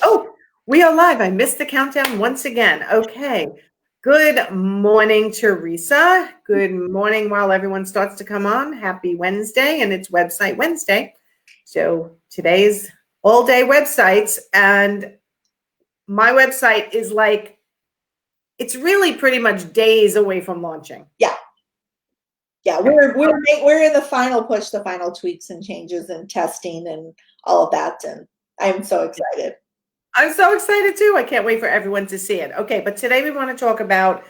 Oh, we are live. I missed the countdown once again. Okay. Good morning, Teresa. Good morning while everyone starts to come on. Happy Wednesday, and it's Website Wednesday. So today's all-day websites, and my website is like, it's really pretty much days away from launching. Yeah. Yeah, we're in the final push, the final tweaks and changes and testing and all of that, and I'm so excited. I'm so excited too. I can't wait for everyone to see it. Okay, but today we want to talk about,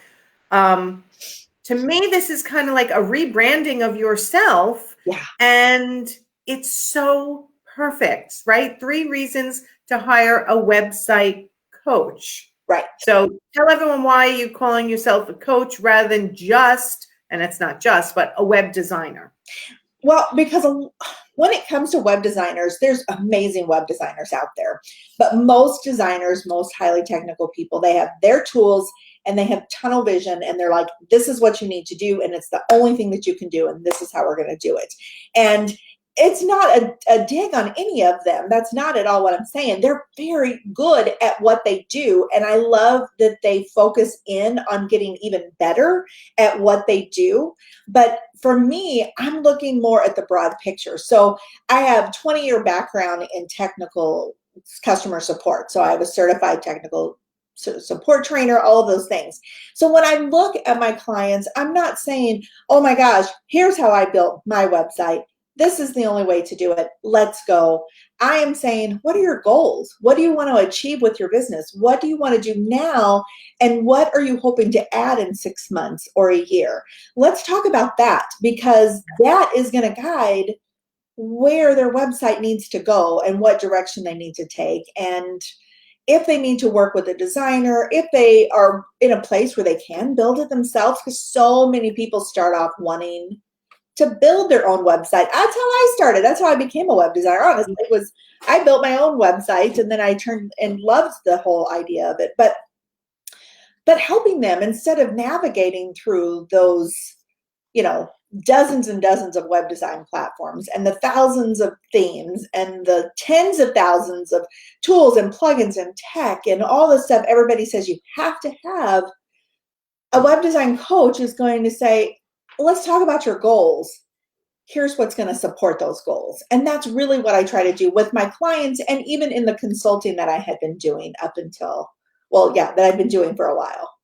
to me, this is kind of like a rebranding of yourself. Yeah. And it's so perfect, right? 3 reasons to hire a website coach. Right. So tell everyone why you're calling yourself a coach rather than just, and it's not just, but a web designer. Well, because when it comes to web designers, there's amazing web designers out there. But most designers, most highly technical people, they have their tools and they have tunnel vision, and they're like, this is what you need to do, and it's the only thing that you can do, and this is how we're going to do it. And it's not a dig on any of them. That's not at all what I'm saying. They're very good at what they do, and I love that they focus in on getting even better at what they do. But for me, I'm looking more at the broad picture. So I have 20-year background in technical customer support. So I have a certified technical support trainer, all of those things. So when I look at my clients, I'm not saying, oh my gosh, here's how I built my website. This is the only way to do it. Let's go. I am saying, what are your goals? What do you want to achieve with your business? What do you want to do now? And what are you hoping to add in 6 months or a year? Let's talk about that, because that is going to guide where their website needs to go and what direction they need to take. And if they need to work with a designer, if they are in a place where they can build it themselves, because so many people start off wanting to build their own website. That's how I started. That's how I became a web designer. Honestly, it was, I built my own website, and then I turned and loved the whole idea of it. But helping them, instead of navigating through those, dozens and dozens of web design platforms and the thousands of themes and the tens of thousands of tools and plugins and tech and all the stuff everybody says you have to have, a web design coach is going to say, let's talk about your goals. Here's what's going to support those goals. And that's really what I try to do with my clients, and even in the consulting that I had been doing up until, that I've been doing for a while.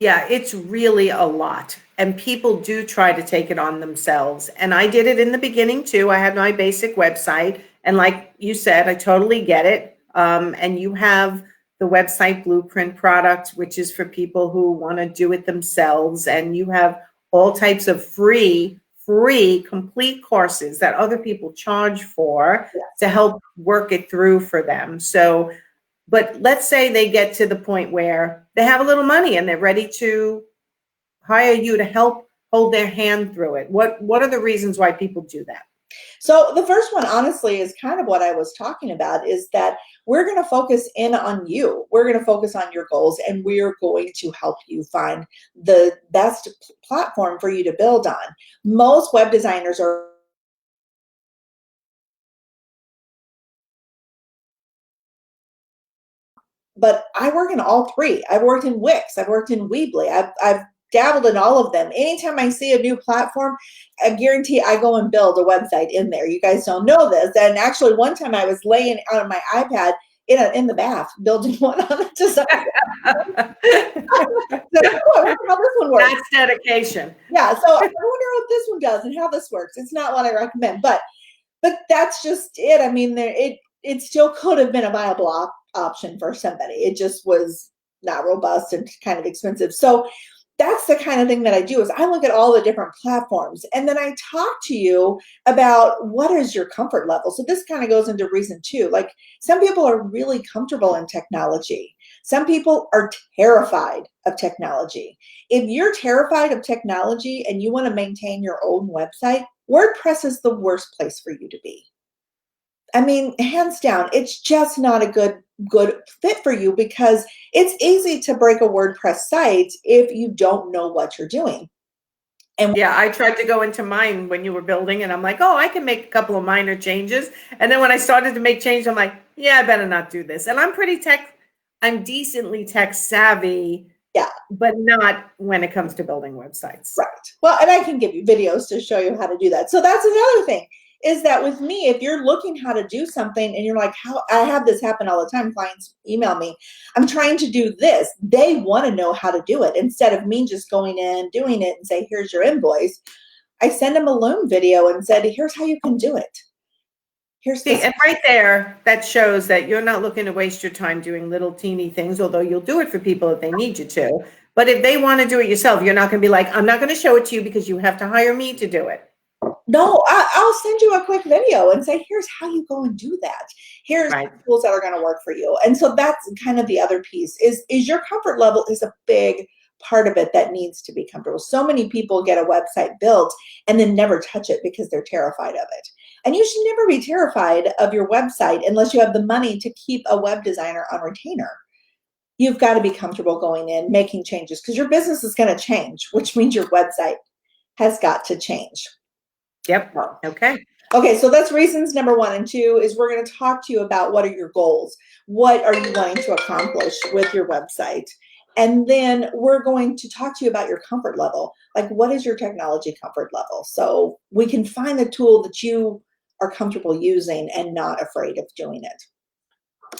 Yeah, it's really a lot. And people do try to take it on themselves. And I did it in the beginning too. I had my basic website. And like you said, I totally get it. And you have the website blueprint product, which is for people who want to do it themselves. And you have all types of free complete courses that other people charge for to help work it through for them. So, but let's say they get to the point where they have a little money and they're ready to hire you to help hold their hand through it. What are the reasons why people do that? So the first one, honestly, is kind of what I was talking about, is that we're going to focus in on you. We're going to focus on your goals, and we're going to help you find the best platform for you to build on. Most web designers are but I work in all 3. I've worked in Wix. I've worked in Weebly. I've dabbled in all of them. Anytime I see a new platform, I guarantee I go and build a website in there. You guys don't know this. And actually, one time I was laying on my iPad in the bath, building one on the design. So, I wonder how this one works. That's dedication. Yeah. So I wonder what this one does and how this works. It's not what I recommend, but that's just it. I mean, it still could have been a viable option for somebody. It just was not robust and kind of expensive. So that's the kind of thing that I do, is I look at all the different platforms, and then I talk to you about what is your comfort level. So this kind of goes into reason 2. Like, some people are really comfortable in technology. Some people are terrified of technology. If you're terrified of technology and you want to maintain your own website, WordPress is the worst place for you to be. I mean, hands down, it's just not a good fit for you, because it's easy to break a WordPress site if you don't know what you're doing. And yeah, I tried to go into mine when you were building, and I'm like, oh, I can make a couple of minor changes. And then when I started to make changes, I'm like, Yeah, I better not do this. And I'm decently tech savvy, Yeah. but not when it comes to building websites. Right. Well, and I can give you videos to show you how to do that. So that's another thing is that with me, if you're looking how to do something and you're like, how I have this happen all the time, clients email me, I'm trying to do this. They want to know how to do it instead of me just going in, doing it and say, here's your invoice. I send them a Loom video and said, here's how you can do it. Here's See, this. and right there, that shows that you're not looking to waste your time doing little teeny things, although you'll do it for people if they need you to. But if they want to do it yourself, you're not going to be like, I'm not going to show it to you because you have to hire me to do it. No, I'll send you a quick video and say, here's how you go and do that. Here's Right. tools that are going to work for you. And so that's kind of the other piece is your comfort level is a big part of it that needs to be comfortable. So many people get a website built and then never touch it because they're terrified of it. And you should never be terrified of your website unless you have the money to keep a web designer on retainer. You've got to be comfortable going in, making changes because your business is going to change, which means your website has got to change. Yep. Okay. Okay, so that's reasons number 1 and 2 is we're going to talk to you about what are your goals? What are you wanting to accomplish with your website? And then we're going to talk to you about your comfort level. Like, what is your technology comfort level? So we can find the tool that you are comfortable using and not afraid of doing it.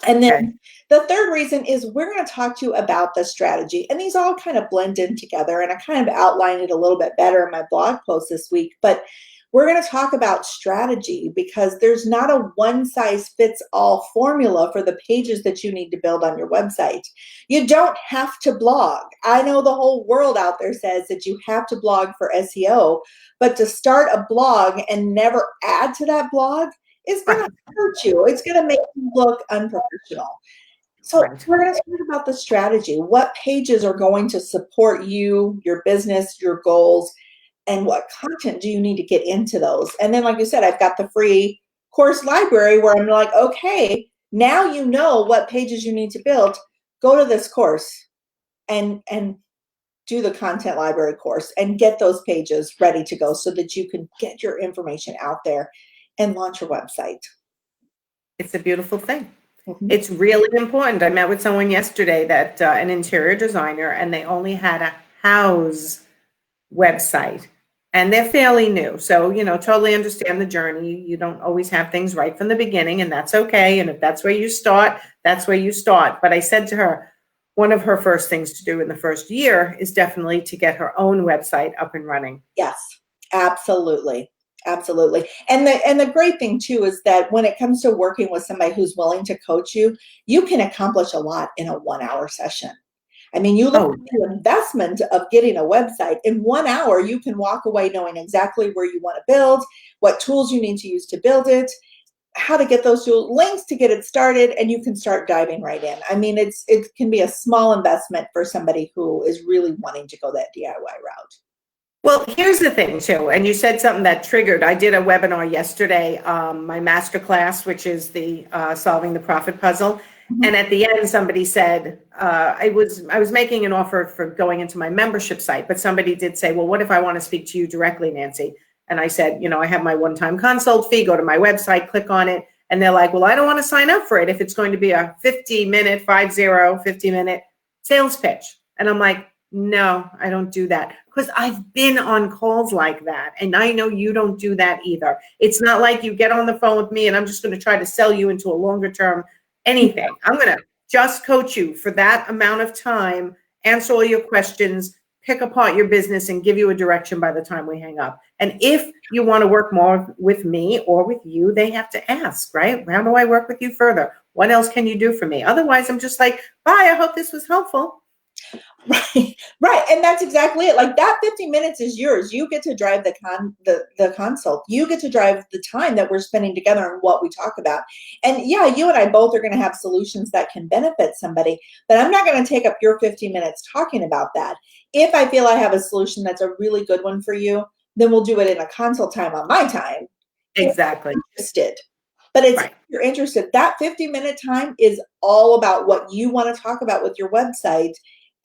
And then Okay. the third reason is we're going to talk to you about the strategy. And these all kind of blend in together. And I kind of outlined it a little bit better in my blog post this week. But we're going to talk about strategy because there's not a one-size-fits-all formula for the pages that you need to build on your website. You don't have to blog. I know the whole world out there says that you have to blog for SEO, but to start a blog and never add to that blog is going to hurt you. It's going to make you look unprofessional. So Right. we're going to talk about the strategy. What pages are going to support you, your business, your goals, and what content do you need to get into those? And then, like you said, I've got the free course library where I'm like, okay, now you know what pages you need to build. Go to this course and do the content library course and get those pages ready to go so that you can get your information out there and launch your website. It's a beautiful thing. Mhm. It's really important. I met with someone yesterday that an interior designer, and they only had a house website, and they're fairly new. So, totally understand the journey. You don't always have things right from the beginning, and that's okay. And if that's where you start, that's where you start. But I said to her, one of her first things to do in the first year is definitely to get her own website up and running. Yes, absolutely. Absolutely. And the great thing too is that when it comes to working with somebody who's willing to coach you, you can accomplish a lot in a 1-hour session. I mean, you look Oh, at the investment of getting a website in 1 hour, you can walk away knowing exactly where you want to build, what tools you need to use to build it, how to get those tools, links to get it started, and you can start diving right in. I mean, it can be a small investment for somebody who is really wanting to go that DIY route. well, here's the thing too, and you said something that triggered. I did a webinar yesterday, my master class, which is the solving the profit puzzle. Mhm. And at the end, somebody said, I was making an offer for going into my membership site, but somebody did say, well, what if I want to speak to you directly, Nancy? And I said, I have my one-time consult fee, go to my website, click on it. And they're like, well, I don't want to sign up for it if it's going to be a 50-minute sales pitch. And I'm like, no, I don't do that because I've been on calls like that. And I know you don't do that either. It's not like you get on the phone with me and I'm just going to try to sell you into a longer term anything. I'm going to just coach you for that amount of time, answer all your questions, pick apart your business, and give you a direction by the time we hang up. And if you want to work more with me or with you, they have to ask, right? How do I work with you further? What else can you do for me? Otherwise, I'm just like, bye, I hope this was helpful. Right, right, and that's exactly it. Like that 50 minutes is yours. You get to drive the consult. You get to drive the time that we're spending together and what we talk about. And yeah, you and I both are going to have solutions that can benefit somebody, but I'm not going to take up your 50 minutes talking about that. If I feel I have a solution that's a really good one for you, then we'll do it in a consult time on my time. Exactly. If you're interested. But it's Right. if you're interested, that 50-minute time is all about what you want to talk about with your website.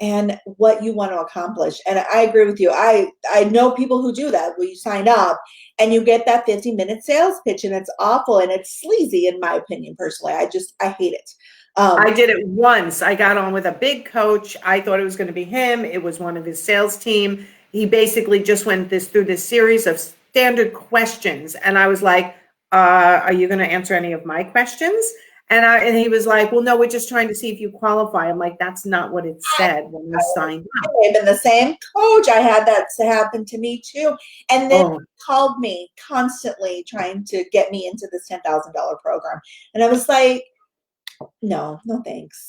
and what you want to accomplish. And I agree with you. I know people who do that, where you sign up and you get that 50-minute sales pitch, and it's awful and it's sleazy, in my opinion, personally. I hate it. I did it once. I got on with a big coach. I thought it was going to be him. It was one of his sales team. He basically just went through this series of standard questions. And I was like, are you going to answer any of my questions? And he was like, well, no, we're just trying to see if you qualify. I'm like, that's not what it said when I signed up. I've been the same coach. I had that happen to me too. And then called me constantly trying to get me into this $10,000 program. And I was like, no thanks.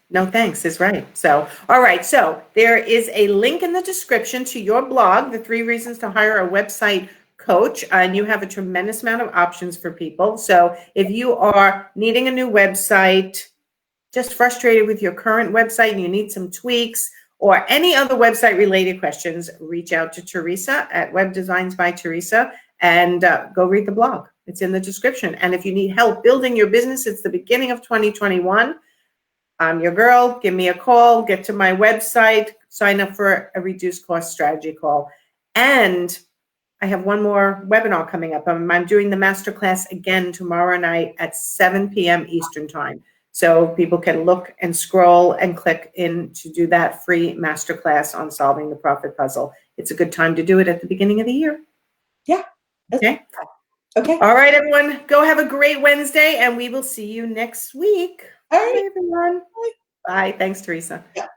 No thanks is right. So, all right. So there is a link in the description to your blog, The 3 Reasons to Hire a Website Coach, and you have a tremendous amount of options for people. So if you are needing a new website, just frustrated with your current website and you need some tweaks, or any other website related questions, reach out to Teresa at Web Designs by Teresa and go read the blog. It's in the description. And if you need help building your business, it's the beginning of 2021. I'm your girl. Give me a call, get to my website, sign up for a reduced cost strategy call. And I have one more webinar coming up. I'm doing the masterclass again tomorrow night at 7 p.m. Eastern time. So people can look and scroll and click in to do that free masterclass on solving the profit puzzle. It's a good time to do it at the beginning of the year. Yeah. Okay. Okay. All right, everyone. Go have a great Wednesday, and we will see you next week. All right. Bye, everyone. Bye. Thanks, Teresa. Yeah.